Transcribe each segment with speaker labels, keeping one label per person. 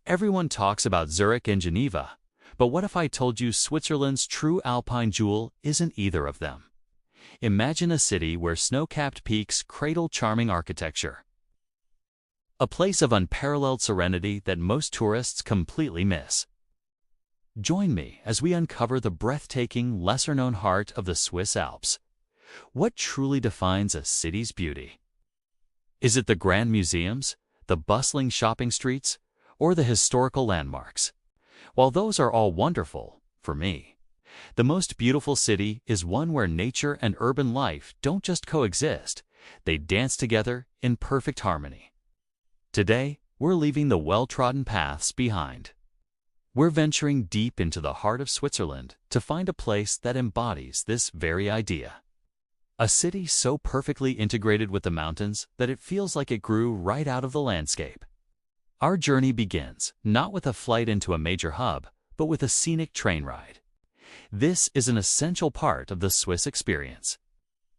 Speaker 1: Everyone talks about Zurich and Geneva, but what if I told you Switzerland's true alpine jewel isn't either of them? Imagine a city where snow-capped peaks cradle charming architecture. A place of unparalleled serenity that most tourists completely miss. Join me as we uncover the breathtaking, lesser-known heart of the Swiss Alps. What truly defines a city's beauty? Is it the grand museums, the bustling shopping streets, or the historical landmarks? While those are all wonderful, for me, the most beautiful city is one where nature and urban life don't just coexist, they dance together in perfect harmony. Today, we're leaving the well-trodden paths behind. We're venturing deep into the heart of Switzerland to find a place that embodies this very idea. A city so perfectly integrated with the mountains that it feels like it grew right out of the landscape. Our journey begins not with a flight into a major hub, but with a scenic train ride. This is an essential part of the Swiss experience.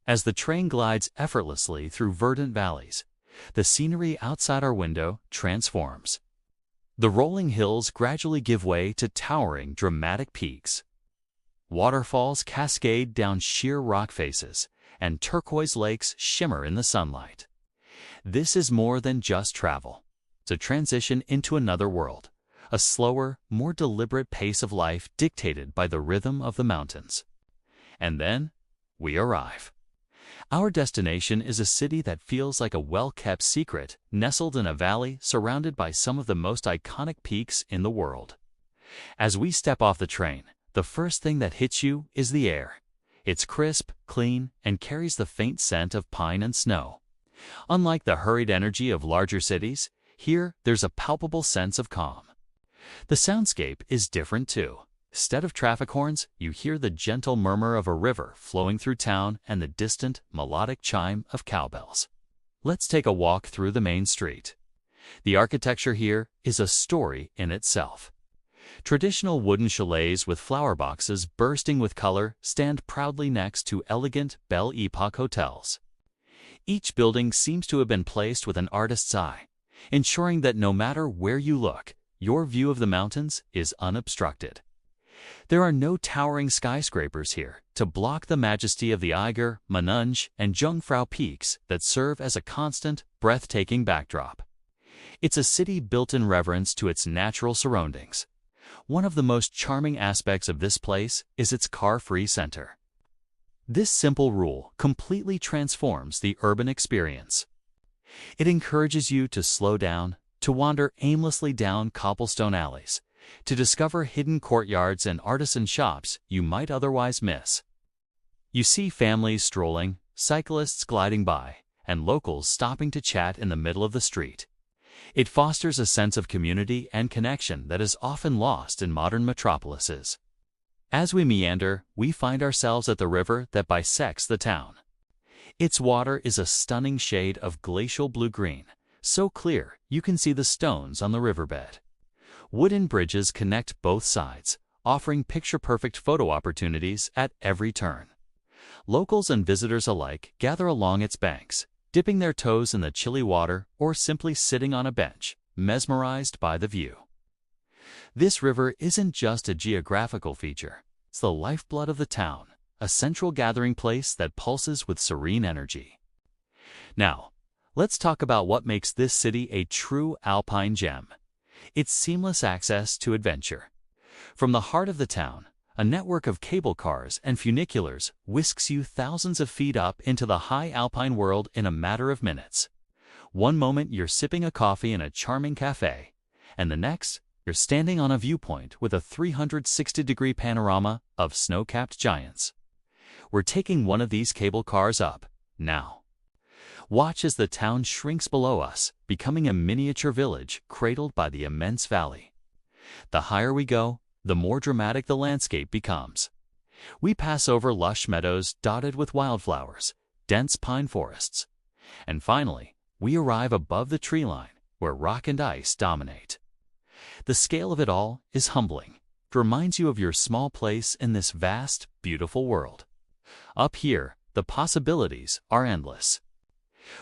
Speaker 1: As the train glides effortlessly through verdant valleys, the scenery outside our window transforms. The rolling hills gradually give way to towering, dramatic peaks. Waterfalls cascade down sheer rock faces, and turquoise lakes shimmer in the sunlight. This is more than just travel. It's a transition into another world, a slower, more deliberate pace of life dictated by the rhythm of the mountains. And then, we arrive. Our destination is a city that feels like a well-kept secret, nestled in a valley surrounded by some of the most iconic peaks in the world. As we step off the train, the first thing that hits you is the air. It's crisp, clean, and carries the faint scent of pine and snow. Unlike the hurried energy of larger cities, here there's a palpable sense of calm. The soundscape is different too. Instead of traffic horns, you hear the gentle murmur of a river flowing through town and the distant, melodic chime of cowbells. Let's take a walk through the main street. The architecture here is a story in itself. Traditional wooden chalets with flower boxes bursting with color stand proudly next to elegant Belle Epoque hotels. Each building seems to have been placed with an artist's eye, ensuring that no matter where you look, your view of the mountains is unobstructed. There are no towering skyscrapers here to block the majesty of the Eiger, Menunge, and Jungfrau peaks that serve as a constant, breathtaking backdrop. It's a city built in reverence to its natural surroundings. One of the most charming aspects of this place is its car-free center. This simple rule completely transforms the urban experience. It encourages you to slow down, to wander aimlessly down cobblestone alleys, to discover hidden courtyards and artisan shops you might otherwise miss. You see families strolling, cyclists gliding by, and locals stopping to chat in the middle of the street. It fosters a sense of community and connection that is often lost in modern metropolises. As we meander, we find ourselves at the river that bisects the town. Its water is a stunning shade of glacial blue-green, so clear you can see the stones on the riverbed. Wooden bridges connect both sides, offering picture-perfect photo opportunities at every turn. Locals and visitors alike gather along its banks, dipping their toes in the chilly water or simply sitting on a bench, mesmerized by the view. This river isn't just a geographical feature, it's the lifeblood of the town, a central gathering place that pulses with serene energy. Now, let's talk about what makes this city a true alpine gem. Its seamless access to adventure. From the heart of the town, a network of cable cars and funiculars whisks you thousands of feet up into the high alpine world in a matter of minutes. One moment you're sipping a coffee in a charming cafe, and the next, you're standing on a viewpoint with a 360-degree panorama of snow-capped giants. We're taking one of these cable cars up, now. Watch as the town shrinks below us, becoming a miniature village cradled by the immense valley. The higher we go, the more dramatic the landscape becomes. We pass over lush meadows dotted with wildflowers, dense pine forests, and finally, we arrive above the tree line, where rock and ice dominate. The scale of it all is humbling. It reminds you of your small place in this vast, beautiful world. Up here, the possibilities are endless.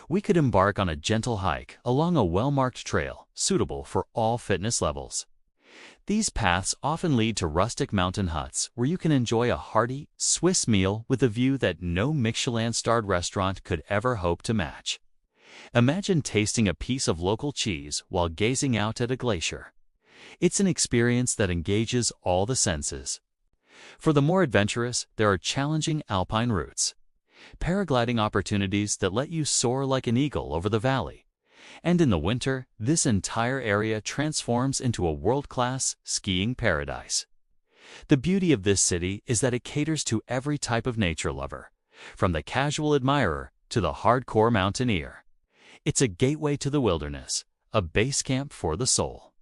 Speaker 1: We could embark on a gentle hike along a well-marked trail suitable for all fitness levels. These paths often lead to rustic mountain huts where you can enjoy a hearty Swiss meal with a view that no Michelin-starred restaurant could ever hope to match. Imagine tasting a piece of local cheese while gazing out at a glacier. It's an experience that engages all the senses. For the more adventurous, there are challenging alpine routes, paragliding opportunities that let you soar like an eagle over the valley. And in the winter, this entire area transforms into a world-class skiing paradise. The beauty of this city is that it caters to every type of nature lover, from the casual admirer to the hardcore mountaineer. It's a gateway to the wilderness, a base camp for the soul.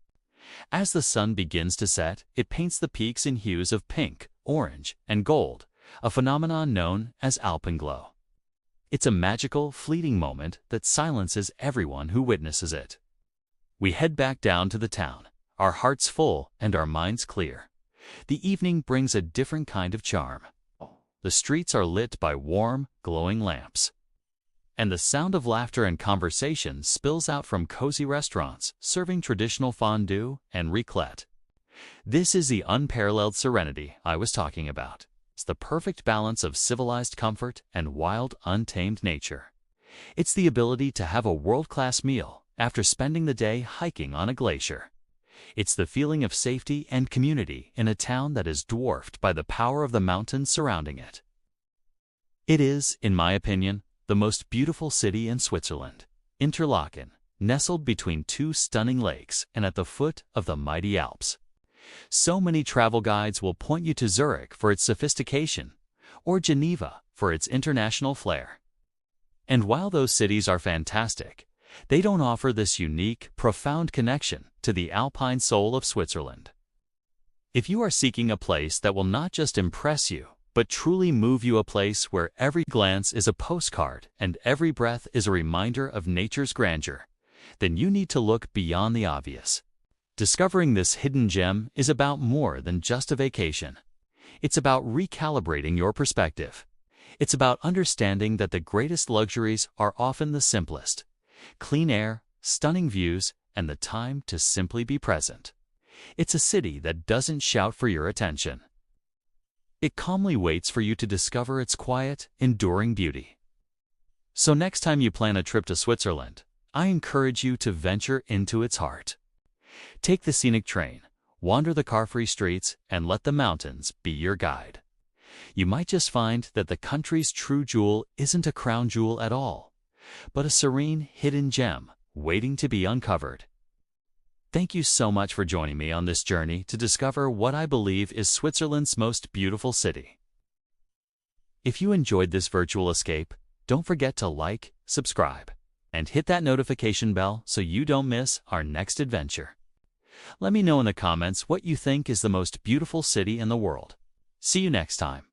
Speaker 1: As the sun begins to set, it paints the peaks in hues of pink, orange, and gold, a phenomenon known as alpenglow. It's a magical, fleeting moment that silences everyone who witnesses it. We head back down to the town, our hearts full and our minds clear. The evening brings a different kind of charm. The streets are lit by warm, glowing lamps, and the sound of laughter and conversation spills out from cozy restaurants serving traditional fondue and raclette. This is the unparalleled serenity I was talking about. It's the perfect balance of civilized comfort and wild, untamed nature. It's the ability to have a world-class meal after spending the day hiking on a glacier. It's the feeling of safety and community in a town that is dwarfed by the power of the mountains surrounding it. It is, in my opinion, the most beautiful city in Switzerland, Interlaken, nestled between two stunning lakes and at the foot of the mighty Alps. So many travel guides will point you to Zurich for its sophistication, or Geneva for its international flair. And while those cities are fantastic, they don't offer this unique, profound connection to the alpine soul of Switzerland. If you are seeking a place that will not just impress you, but truly move you, a place where every glance is a postcard and every breath is a reminder of nature's grandeur, then you need to look beyond the obvious. Discovering this hidden gem is about more than just a vacation. It's about recalibrating your perspective. It's about understanding that the greatest luxuries are often the simplest: clean air, stunning views, and the time to simply be present. It's a city that doesn't shout for your attention. It calmly waits for you to discover its quiet, enduring beauty. So next time you plan a trip to Switzerland, I encourage you to venture into its heart. Take the scenic train, wander the car-free streets, and let the mountains be your guide. You might just find that the country's true jewel isn't a crown jewel at all, but a serene, hidden gem waiting to be uncovered. Thank you so much for joining me on this journey to discover what I believe is Switzerland's most beautiful city. If you enjoyed this virtual escape, don't forget to like, subscribe, and hit that notification bell so you don't miss our next adventure. Let me know in the comments what you think is the most beautiful city in the world. See you next time.